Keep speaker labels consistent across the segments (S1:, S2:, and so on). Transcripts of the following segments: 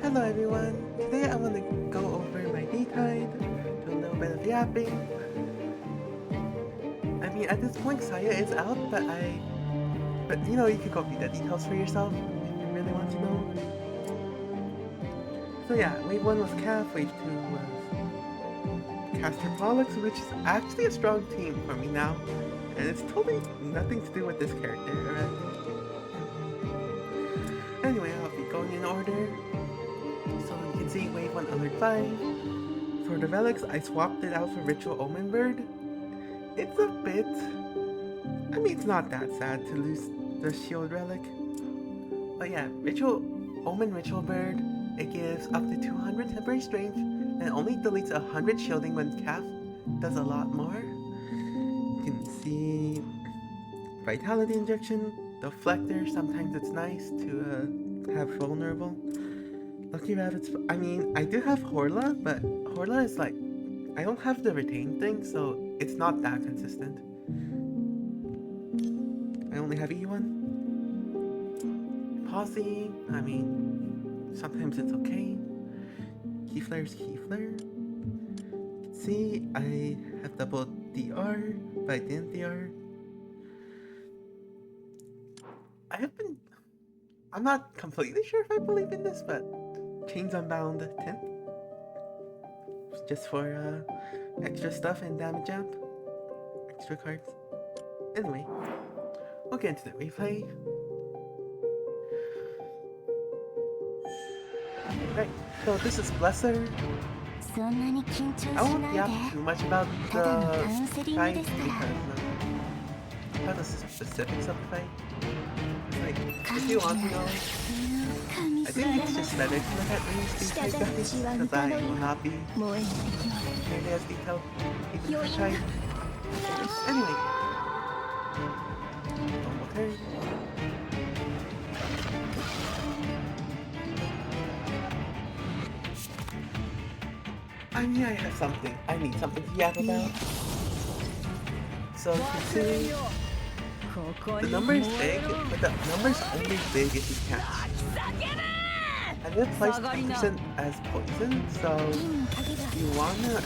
S1: Hello everyone! Today I want to go over my D-Tide, do a little bit of yapping. I mean, at this point Saya is out, but you know, you can go read the details for yourself if you really want to know. So yeah, wave 1 was Calf, wave 2 was Caster Pollux, which is actually a strong team for me now. And it's totally nothing to do with this character, alright? Anyway, I'll be going in order. So you can see wave 1 alert 5. For the relics, I swapped it out for Ritual Omen Bird. It's a bit... I mean, it's not that sad to lose the shield relic. But yeah, Ritual Bird, it gives up to 200 temporary strength and only deletes 100 shielding when Calf does a lot more. You can see Vitality Injection, Deflector, sometimes it's nice to have vulnerable. Lucky Rabbits, I mean, I do have Horla, but Horla is like, I don't have the retain thing, so it's not that consistent. I only have E1. Posse, I mean, sometimes it's okay. Keyflare's Keyflare. See, I have double DR, but I didn't DR. I'm not completely sure if I believe in this, but Chains Unbound 10. Just for extra stuff and damage up. Extra cards. Anyway, we'll get into the replay. Right, so this is Blesser. I won't yap too much about the fight because the specifics of the fight. Like, if you want to know, I think it's just better to look at these type guys, because I will not be nearly as detailed in the fight. Anyway, normal turn. I mean, I need something to yap about. So you can see, the number is big, but the number is only big if you catch. And it applies 2% as poison, so you wanna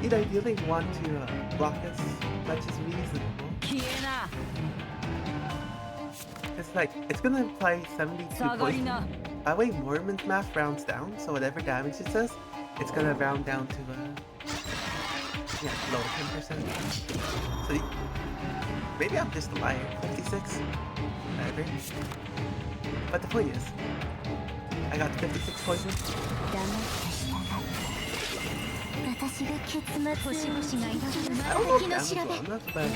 S1: you'd ideally want to block as much as reasonable. It's like, it's gonna apply 72 poison. That way Mormon's math rounds down, so whatever damage it does, it's gonna round down to yeah, low 10%. So maybe I'm just a liar. 56? Whatever. But the point is, I got 56 poison. I don't know if damage well enough, but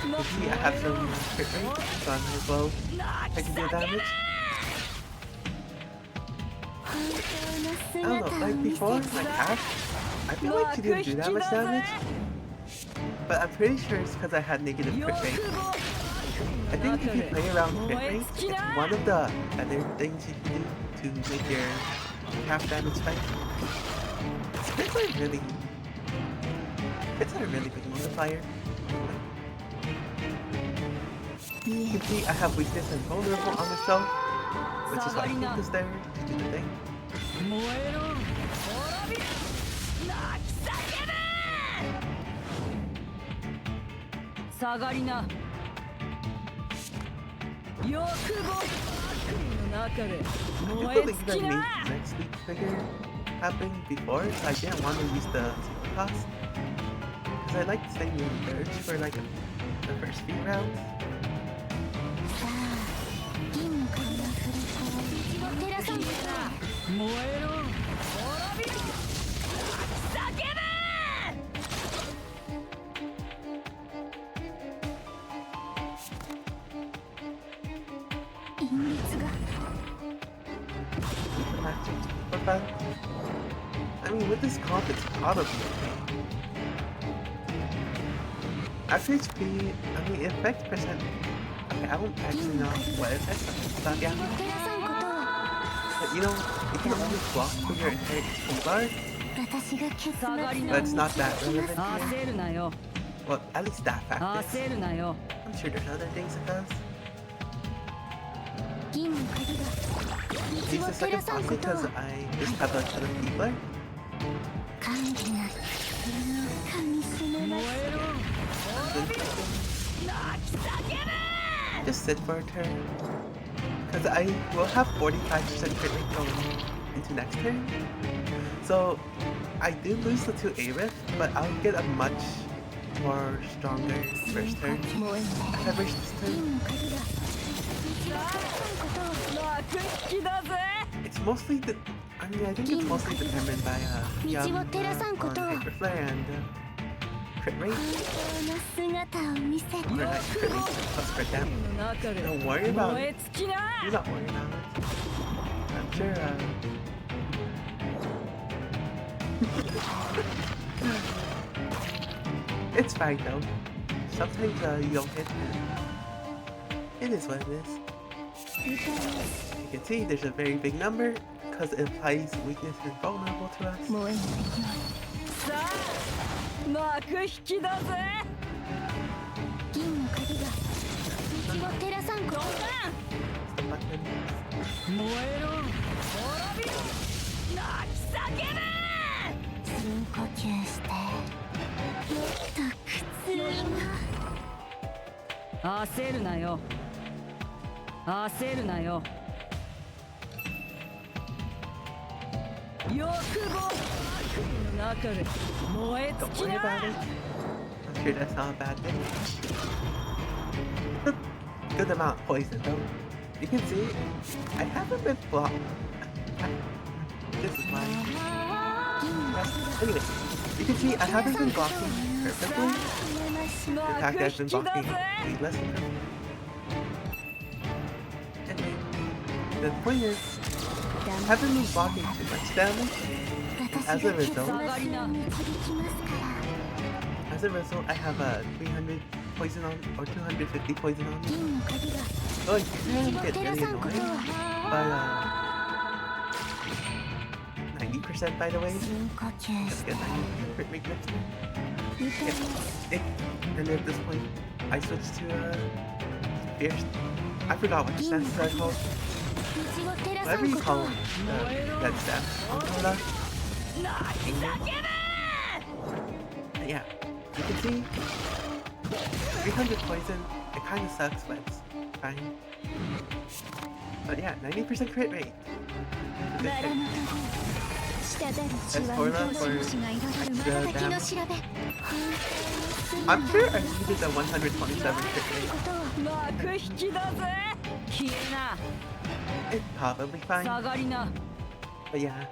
S1: maybe I have some crit rate, so I might as well try to do damage. I don't know, like before, like half, I feel like she didn't do that much damage, but I'm pretty sure it's because I had negative crit rate. I think if you play around crit rate, it's one of the other things you can do to make your half damage spike. Crits are really big multiplier. You can see I have weakness and vulnerable on myself, which is why I focus there to do the thing. I do believe that next week trigger happened before, so I didn't want to use the super cost. Because I like staying in Urge for like the first few rounds. For fun. I mean, with this comp, it's probably okay. After HP, I mean, it affects percent. Okay, I don't actually know what it affects about yapping. But you know, you can only block with your entire HP bar. But it's not that relevant here. Well, at least that fact is. I'm sure there's other things it does. Use the second posse because I just have a ton of people. Just sit for a turn. Because I will have 45% crit rate going into next turn. So I do lose the 2 A-Rift, but I'll get a much more stronger first turn if I reach this turn. It's mostly I think it's mostly determined by Young on Hyper Flare and crit rate. Or not crit rate, plus crit damage. Don't worry about it. Do not worry about it. I'm sure it's fine though. Sometimes you don't hit. It is what it is. You can see there's a very big number because it implies weakness is vulnerable to us. Don't worry about it. I'm sure that's not a bad thing. Good amount of poison though. You can see I haven't been blocked. This is mine. Anyway, you can see I haven't been blocking perfectly. In fact, I've been blocking way less than perfectly. Anyway, the point is, I haven't been blocking too much damage. As a result, I have a 300 poison on, or 250 poison on me. So it can get really annoying, but 90% by the way. Just get 90% crit rate next turn. And at this point, I switched to Fierce. I forgot what the stats are called. Whatever you call that stats on Dota. Yeah, you can see 300 poison, it kind of sucks, but it's fine. But yeah, 90% crit rate. That's Torla for extra damage. I'm sure I needed a 127 crit rate. It's probably fine. But yeah.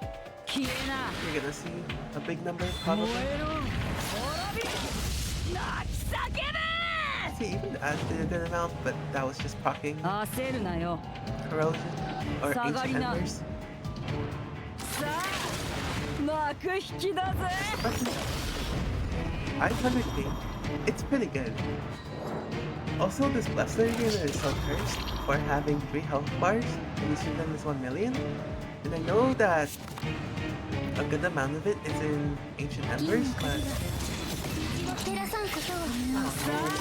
S1: You're gonna see a big number, probably. See, even as did a good amount, but that was just proccing corrosion or ancient embers. 500k, it's pretty good. Also, this Blessed Unit is so cursed for having 3 health bars and using them as 1 million. And I know that a good amount of it is in Ancient Embers, but it's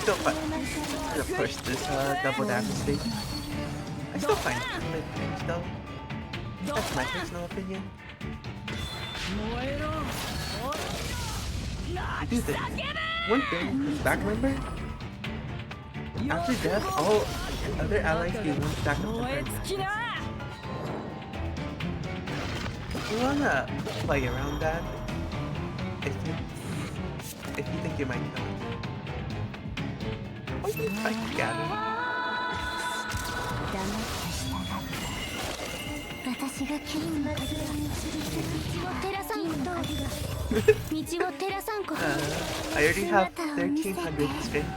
S1: still fun. And of course, this double damage stage. I still find it a bit cringe though. That's my personal opinion. Do this. One thing, back remember? After death, all other allies gain 1 stack of temporary magnets. You wanna play around that if you think you might kill it. Or you try to gather. I already have 1300 strength.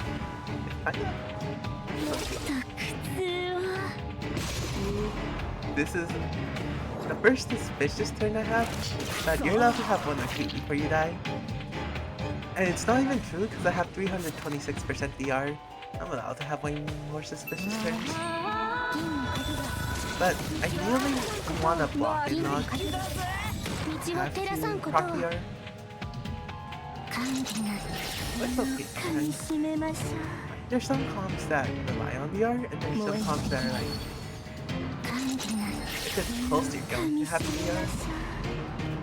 S1: This is the first suspicious turn I have, that you're allowed to have 1 or 2 before you die. And it's not even true because I have 326% DR. I'm allowed to have way more suspicious turns. But ideally, you want to block and not have to proc DR. It's okay, guys. There's some comps that rely on VR, and there's some comps that are like this close, you're going to have DR,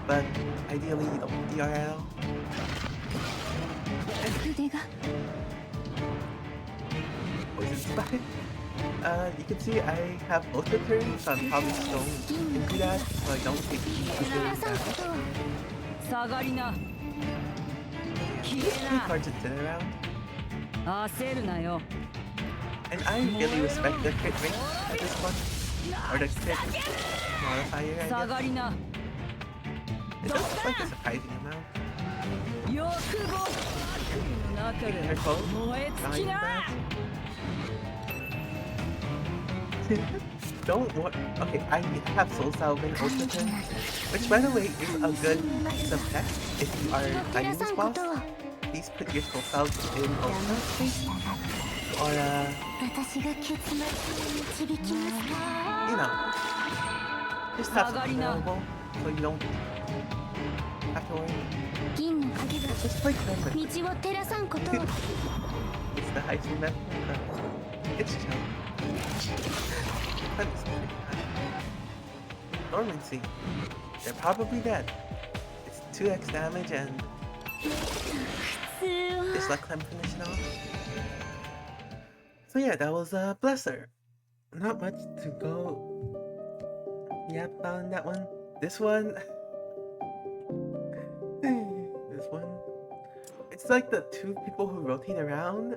S1: but ideally you don't DR at all. Poison Spike. You can see I have Ultra turns, so I'm probably just going into that, so I don't take too damage. Just 3 cards into the round. And I really respect the crit rate at this point. Or the crit modifier, I guess. It does look like a surprising amount. Her clothes, dying fast. Don't worry. Okay, I have Soul Salve and Ultra Turn, which by the way is a good piece of tech if you are fighting this boss. Please put your Soul Salve in Ultra space. Or you know, just have something available so you don't have to worry. Just play Cranberry. It's the high school method, but it's chill. But it's pretty high. Dormancy. They're probably dead. It's 2x damage and just let Clem finish it off. So yeah, that was Blesser. Not much to go yap about in that one. This one, it's like the 2 people who rotate around.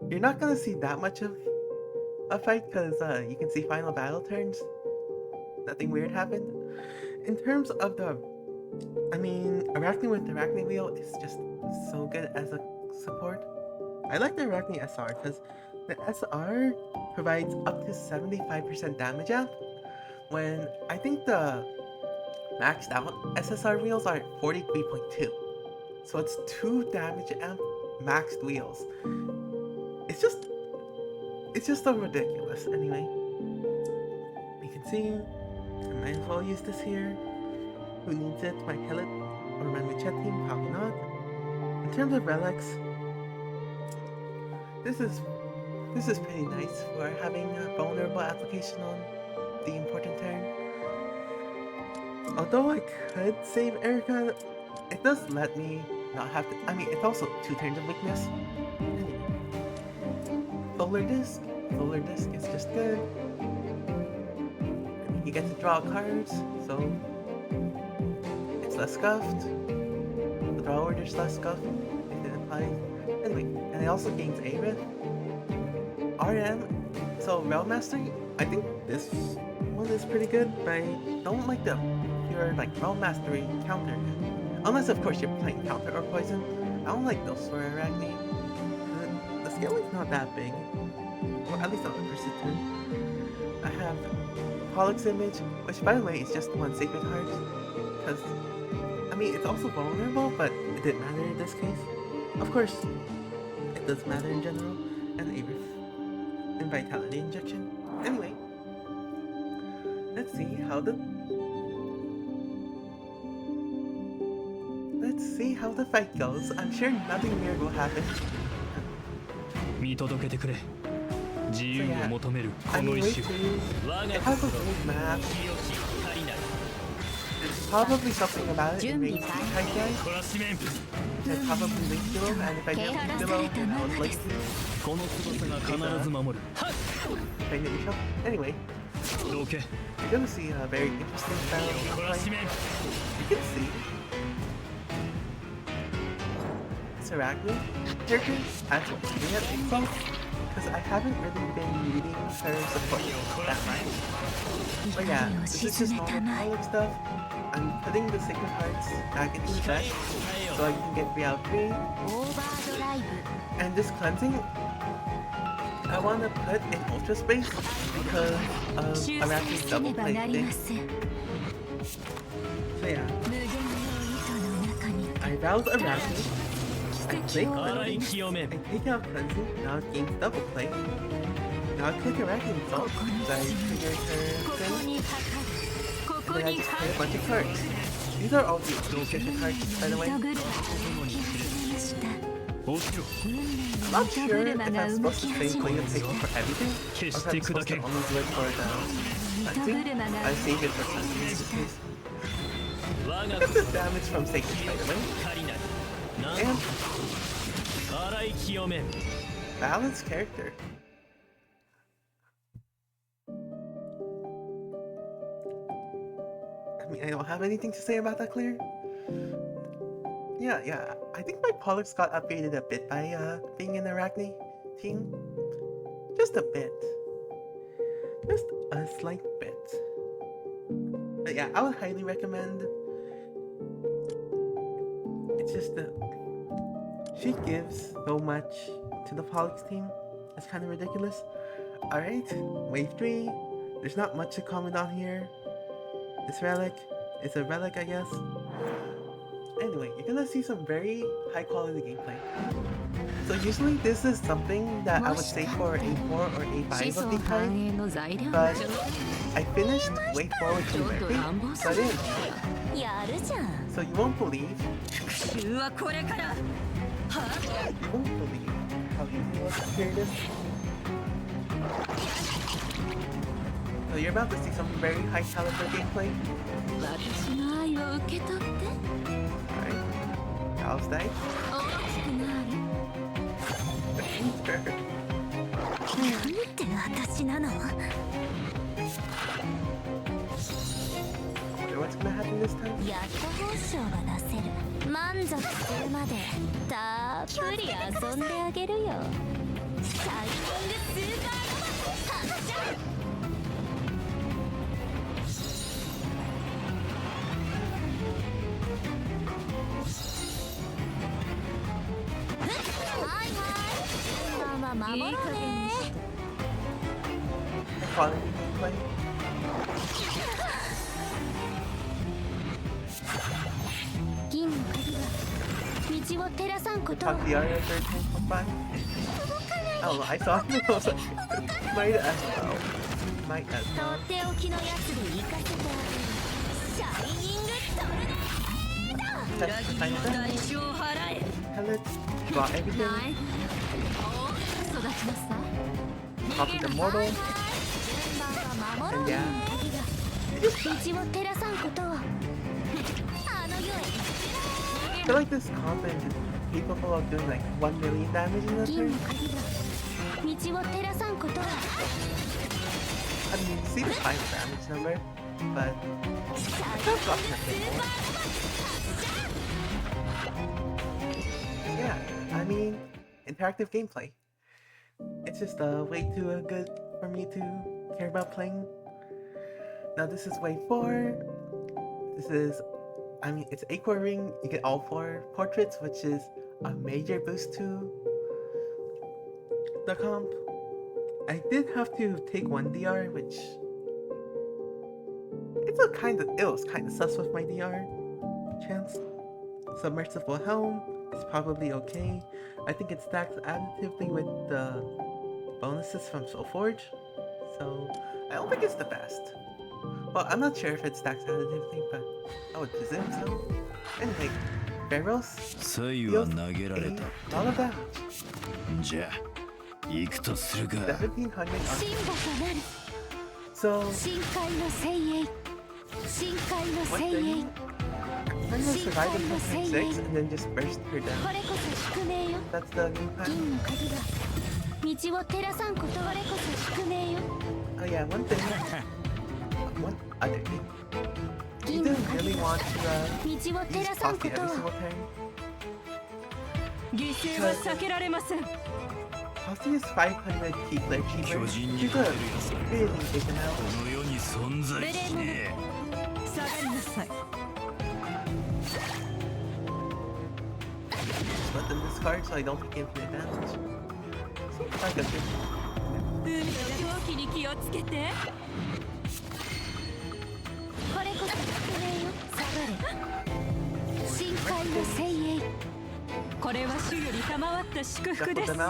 S1: You're not gonna see that much of a fight because you can see final battle turns. Nothing weird happened. In terms of the, Arachne with the Arachne Wheel is just so good as a support. I like the Arachne SR because the SR provides up to 75% damage amp, when I think the maxed out SSR wheels are at 43.2. So it's 2 damage amp maxed wheels. It's just so ridiculous. Anyway, you can see I might as well use this here. Who needs it? My Hillet or my Machete? Probably not. In terms of relics, this is pretty nice for having a vulnerable application on the important turn. Although I could save Erica, it does let me not have to. It's also 2 turns of weakness. Anyway. Solar Disc is just good. You get to draw cards, so it's less scuffed. The draw order's less scuffed if it applies. Anyway, and it also gains Aerith. RM, so Realm Mastery, I think this one is pretty good, but I don't like the pure Realm Mastery counter. Unless of course you're playing counter or poison. I don't like those for Arachne. The scaling's not that big. Or at least not the first turn. I have Pollux Image, which by the way is just 1 Sacred Heart. Because, it's also vulnerable, but it didn't matter in this case. Of course, it does matter in general. And Aerith. And Vitality Injection. Anyway, let's see how the fight goes. I'm sure nothing weird will happen. So yeah, I'm way too. It has a weird map. There's probably something about it in Range Type Guide, which I probably linked below, and if I didn't link below, then I would link to Anyway, you're gonna see a very interesting style of gameplay. You can see it's Arachne character as well. We have Exalt, because I haven't really been reading her support that much. But yeah, this is just normal Pollux stuff. I'm putting the Sacred Hearts back into the deck so I can get 3 out of 3. And this cleansing, I want to put in Ultra Space because of Arachne's double play thing. So yeah, I rouse Arachne, I play cleansing, I take out cleansing, now it gains double play. Now I click Arachne Exalt, so I trigger her thing, and then I just play a bunch of cards. These are all the efficient cards, by the way. I'm not sure if I'm supposed to say play the paper for everything, or if I'm supposed to only do it for the Hantu. I save it for Hantu in this case. Look at the damage from Sacred Spider-Man. And balanced character. I mean, I don't have anything to say about that, Claire. Yeah. I think my Pollux got upgraded a bit by being in the Arachne team. Just a bit. Just a slight bit. But yeah, I would highly recommend. It's just that she gives so much to the Pollux team. It's kind of ridiculous. Alright, wave 3. There's not much to comment on here. This relic is a relic, I guess. Anyway, you're gonna see some very high quality gameplay. So usually this is something that I would say for A4 or A5 of the kind, but I finished wave 4 with Humberto, so I didn't. So you won't believe how easy it was to clear this. So you're about to see some very high caliber gameplay. Alright, Alice died. Wonder what's gonna happen this time?
S2: 満足するまでたっぷり遊んであげるよ。シャイニングスーパーロマン発射。はいはい。順番は守ろうね。
S1: Quality gameplay. Talk the other third time for fun. Oh, I saw it. I was like, might as well. Might as well. That's kind of done. Pellets, draw everything. Copy the mortal. And yeah. I feel like this comp is capable of doing like 1 million damage in a turn. I mean, you see the final damage number, but I can't drop nothing more. Yeah, I mean, interactive gameplay. It's just way too good for me to care about playing. Now this is wave 4. This is, I mean, it's Aqua Ring. You get all 4 portraits, which is a major boost to the comp. I did have to take 1 DR, which it was kind of sus with my DR chance. Submersible Helm is probably okay. I think it stacks additively with the bonuses from Soulforge, so I don't think it's the best. Well, I'm not sure if it stacks additively, but I would presume so. Anyway, Barrels deals a lot of damage. 1700 on So, what thing? I'm gonna survive until turn 6 and then just burst her down. That's the game plan. Oh yeah, one other thing. You didn't really want to use Posse every single turn. Posse is 500 key clear cheaper. You could really take them out. Just let them discard so I don't take infinite damage. Seems like a good thing.
S3: これは主より賜った祝福です。ここ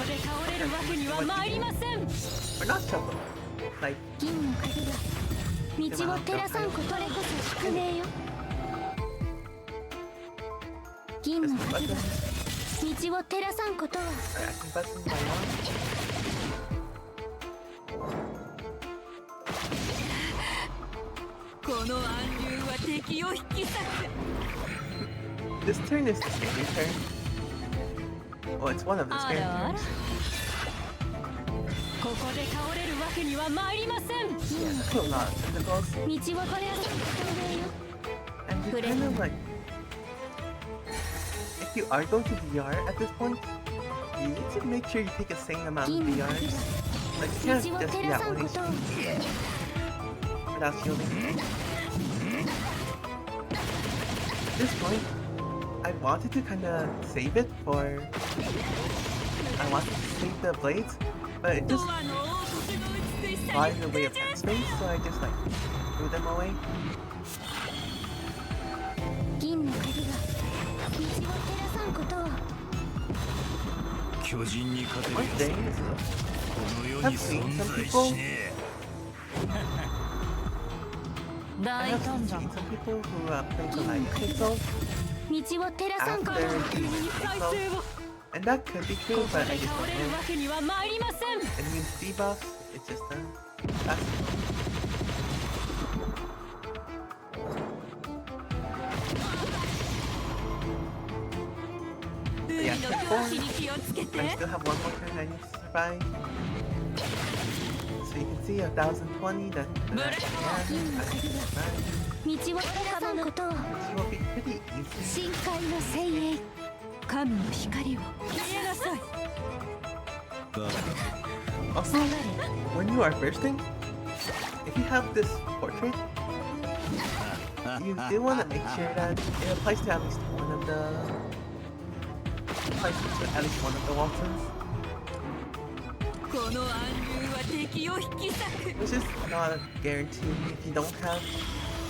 S3: で倒れるわけには参りません。
S1: We're not Chuckle. Like,
S2: 銀の鍵が道を照らさんことこれこそ宿命よ。銀の鍵が道を照らさんことは
S1: I can button my launch. This turn is the scary turn. Oh, it's one of the scary turns.
S3: ここで倒れるわけには参りません。
S1: Yeah, that's a lot of tentacles.
S2: 道をこれは
S1: And you're kind of like, if you are going to VR at this point, you need to make sure you take a same amount of VRs. Like, you can't just be at 1 HP without shielding. At this point, I wanted to kind of save it for... I wanted to save the blades, but it just got in the way of that space, so I just like threw them away.
S2: 銀の鍵が道を照らさんことを
S4: 巨人に勝てる
S1: One
S4: やつ
S1: thing
S4: は
S1: is,
S4: この世
S1: I've
S4: に
S1: seen
S4: 存
S1: some
S4: 在
S1: people.
S4: しねえ。
S1: I
S3: 大
S1: have
S3: 胆じゃ
S1: seen
S3: ん。
S1: some people who play the light pixel
S2: 道を照らさんこと
S1: after
S2: を
S1: the
S3: 再
S1: pixel,
S3: 生を。
S1: and that could be
S3: こ
S1: true,
S3: こ
S1: but
S3: で
S1: I just
S3: 倒
S1: don't
S3: れる
S1: know.
S3: わけには参りません。
S1: It means debuff, it's just fast. Yeah,
S3: 海の
S1: before,
S3: 渇きに気をつけて。
S1: I still have one more turn I need to survive. So you can see 1020, that I can survive.
S2: 道を照らさんことを
S1: Which will be pretty easy.
S2: 深海の精鋭
S3: 神の光を消えなさい。
S1: Also, when you are bursting, if you have this portrait, you do want to make sure that it applies to at least one of the waltzes,
S3: この暗流は敵を引き裂く。
S1: which is not a guarantee. If you don't have,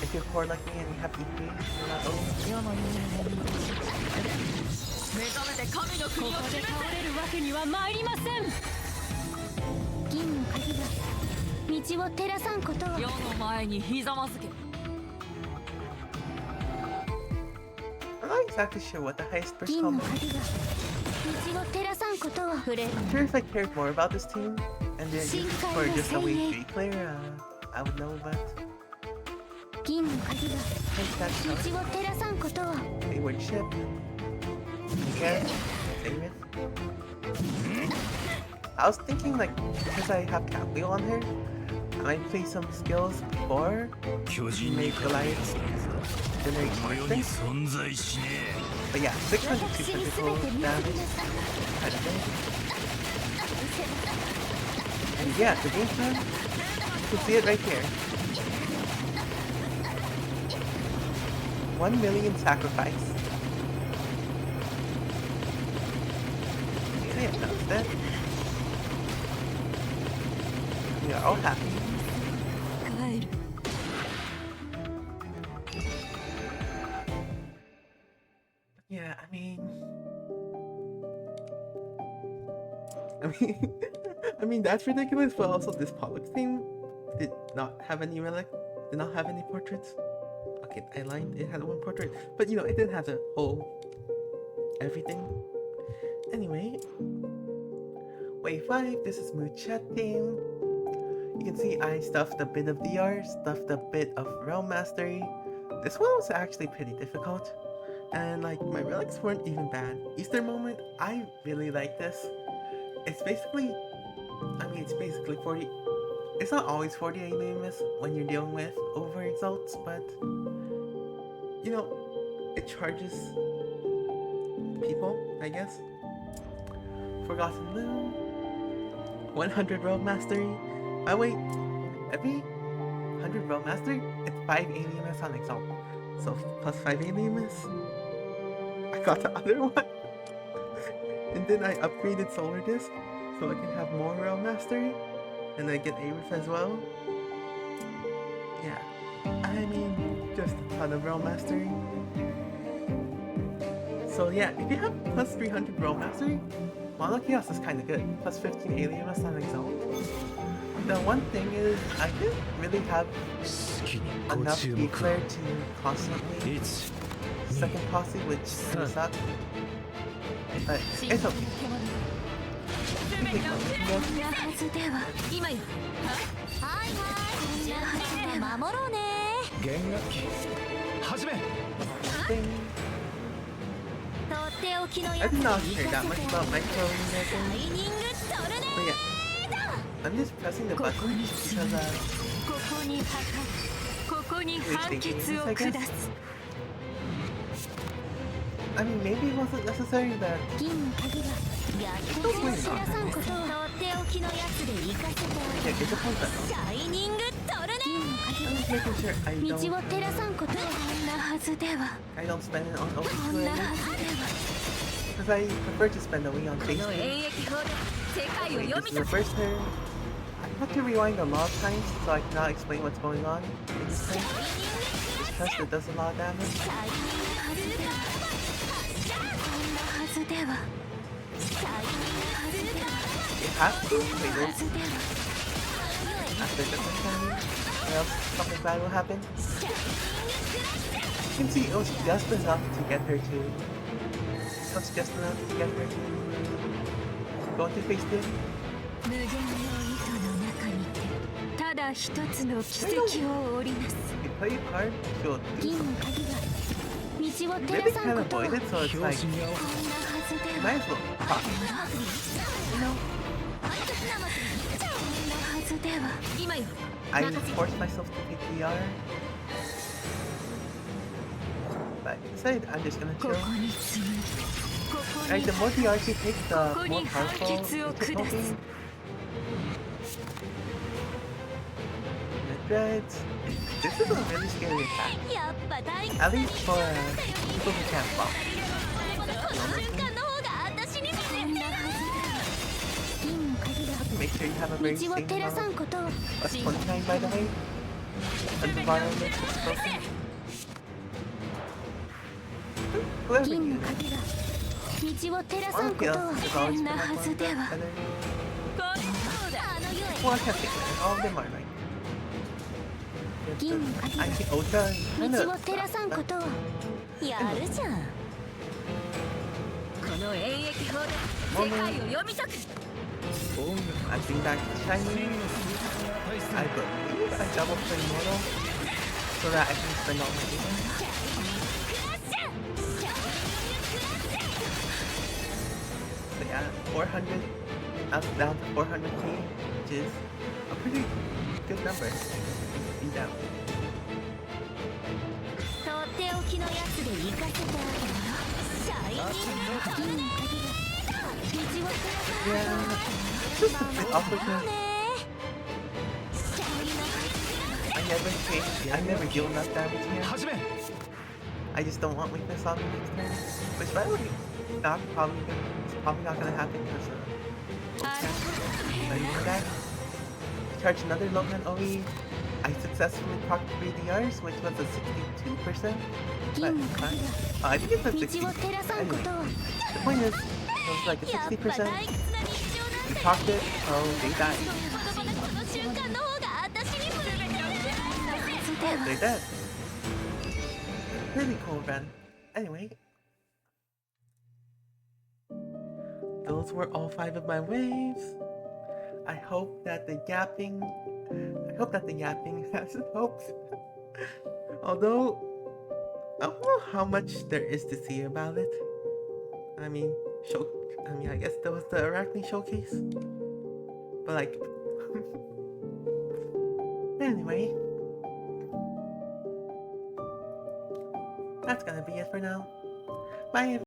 S1: if you're poor like me and you have EP, you're not going
S3: 目覚めて神の国を示せ。ここで倒れるわけには参りません。
S2: 銀の鍵が道を照らさんことを
S3: 世の前にひざまずけ。
S1: I'm not exactly sure what the highest burst
S2: 銀の
S1: combo
S2: 鍵が道を照らさんことを触れる
S1: I'm sure if I cared more about this team and then for just a wave 3 player, I would know, but
S2: 銀の鍵が
S1: I think that's
S2: 道
S1: how
S2: を照らさんことを
S1: Wayward ship. Okay, save it. I was thinking like, because I have Cat Wheel on her, I might play some skills before
S4: 巨
S1: you
S4: 人に
S1: make
S4: 勝てるやつ
S1: Goliath
S4: は
S1: generate
S4: この
S1: more
S4: 世に
S1: things.
S4: 存在しね
S1: But yeah, 600
S2: 私
S1: super
S2: に全
S1: physical
S2: て見せ
S1: damage,
S2: なさい
S1: kind of thing. And yeah, the game plan, you can see it right here. 1 million sacrifice. Yeah, that's that. We are all happy.
S3: 帰る。
S1: Yeah, I mean, that's ridiculous. But also, this Pollux team did not have any relic, did not have any portraits. Okay, I lied. It had one portrait, but you know, it didn't have the whole everything. Anyway, wave 5. This is Muchet team. You can see I stuffed a bit of DR, stuffed a bit of Realm Mastery. This one was actually pretty difficult. And like my relics weren't even bad. Easter moment, I really like this. It's basically 40. It's not always 40 aliens when you're dealing with over exalts, but you know, it charges people, I guess. Forgotten Moon, 100 Realm Mastery. By the way, every 100 Realm Mastery, it's 5 aliens on exalt. So plus 5 aliens. I got the other one. And then I upgraded Solar Disc so I can have more Realm Mastery. And I get Aerith as well. Yeah. I mean, just a ton of Realm Mastery. So yeah, if you have plus 300 Realm Mastery, Mono Chaos is kinda good. Plus 15 Alienus on Exalt. The one thing is, I didn't really have
S4: え。好きにご
S1: enough
S4: 注
S1: E
S4: 目
S1: Flare to constantly
S4: 1
S1: second posse, which kinda sucked. But it's okay.
S3: 全ての手
S2: なはずでは
S3: 今よ。
S2: はいはいじゃあ守ろうね
S4: 弦楽器始め
S1: Ding.
S2: とっておきの
S1: I
S2: やつ
S1: did
S2: で
S1: not
S2: 行
S1: care
S2: か
S1: that
S2: せ
S1: much
S2: て
S1: about
S2: あげる
S1: micro
S2: シャ
S1: American.
S2: イニングトルネ
S1: But yeah, I'm just pressing the button because
S3: ここに破壊、ここに判決を下す。
S1: I mean maybe it wasn't necessary that
S2: 銀の鍵がやっと照らさんことをとっておきのやつで行かせて
S1: I
S2: あ
S1: can't
S2: げ
S1: get
S2: る
S1: the point that
S2: シャイニングトルネ銀の
S1: I'm
S2: 鍵
S1: just making sure
S2: が
S1: I
S2: 道
S1: don't
S2: を照らさんことをこんなはずでは
S1: I don't spend it on
S2: こ
S1: OP
S2: んな
S1: 2
S2: はずでは
S1: because I prefer to spend the Wii on
S3: こ
S1: face
S3: の
S1: game.
S3: 演疫法で世界を
S1: Wait,
S3: 読
S1: this
S3: み
S1: is the
S3: 解
S1: first turn. I have to rewind a lot of times so I cannot explain what's going on in this turn. Just trust it does a lot of damage.
S2: シャイニングはずではこんなはずではシャイニングはずでは
S1: It has to. Wait,
S2: は
S1: wait.
S2: ずでは
S1: After the first turn, or else something bad will happen. You can see it was just enough to get her to. It was just enough to get her to go into phase 2.
S3: 無限の糸の中にてただ一つの奇跡を織りなす。
S1: You play a card, she'll do
S2: 銀の
S1: something.
S2: 鍵が道を
S1: You
S2: 照
S1: really
S2: らさん
S1: can't
S2: ことを
S1: avoid
S2: こん
S1: it, so it's
S4: 拍
S1: like,
S4: 子に合わ
S2: なはずで
S1: you
S2: は
S1: might as well pop. You know?
S2: こんなはずでは
S3: 今よ
S1: I forced myself to pick VR. But instead, I'm just gonna
S3: こ
S1: chill.
S3: こに次ぐここ
S1: Right,
S3: に
S1: the more VR you take, the more
S3: ここに
S1: powerful
S3: 判決を
S1: it's
S3: 下す。
S1: looking. The dreads. This is a really scary attack.
S2: やっぱ大
S1: At least for people who can't fall.
S2: この瞬間の方が私にもこんなはずでは銀の鍵が
S1: Make sure you have a very
S2: 道を
S1: safe
S2: 照らさ
S1: amount.
S2: んことを
S1: That's 29 by the way. And the bottom of it is broken. Whoever
S2: 銀
S1: you
S2: の鍵が道を照らさん
S1: One
S2: こと
S1: kill
S2: を
S1: is
S2: こ
S1: always
S2: ん
S1: been
S2: な
S1: like
S2: は
S1: one
S2: ず
S1: of
S2: で
S1: the
S2: は
S1: better.
S3: そうだ
S2: あの世へ
S1: Well, I can't take it. All of them are right.
S2: 銀の鍵
S1: I
S2: が
S1: think Ultra kind
S2: 道
S1: of.
S2: を照らさんことをやるじゃん
S3: この演疫法で世界を読み解く
S1: I think that's shiny. I believe I double play Mortal so that I can spend all my items. But yeah, 400 up down to 400k, which is a pretty good number. Beat out.
S2: とっておきのやつで行かせてあげるよシャイニング銀の鍵が道を照らさん
S1: Yeah, it's just a bit awkward because
S2: ね
S1: I never deal enough damage here.
S4: 始め
S1: I just don't want weakness on the next turn. Which by the way, it's probably not gonna happen because I know that. Charge another Logan OE. I successfully procced 3DRs, which was a 62%. But
S2: 銀の
S1: it's
S2: 鍵
S1: fine.
S2: が
S1: I think it's a
S2: 道
S1: 60.
S2: を照らさんこ
S1: Anyway,
S2: とを
S1: the point is, it was like a
S2: やっぱ
S1: 60%.
S2: 退屈な日常なん
S1: We
S2: て
S1: procced it, so they died.
S2: この瞬間の方が私にもはずで
S1: They're
S2: は
S1: dead. Really cool run. Anyway. Those were all 5 of my waves. I hope that the yapping has helped. Although I don't know how much there is to see about it. I mean, I guess there was the Arachne showcase. But like anyway. That's gonna be it for now. Bye everyone.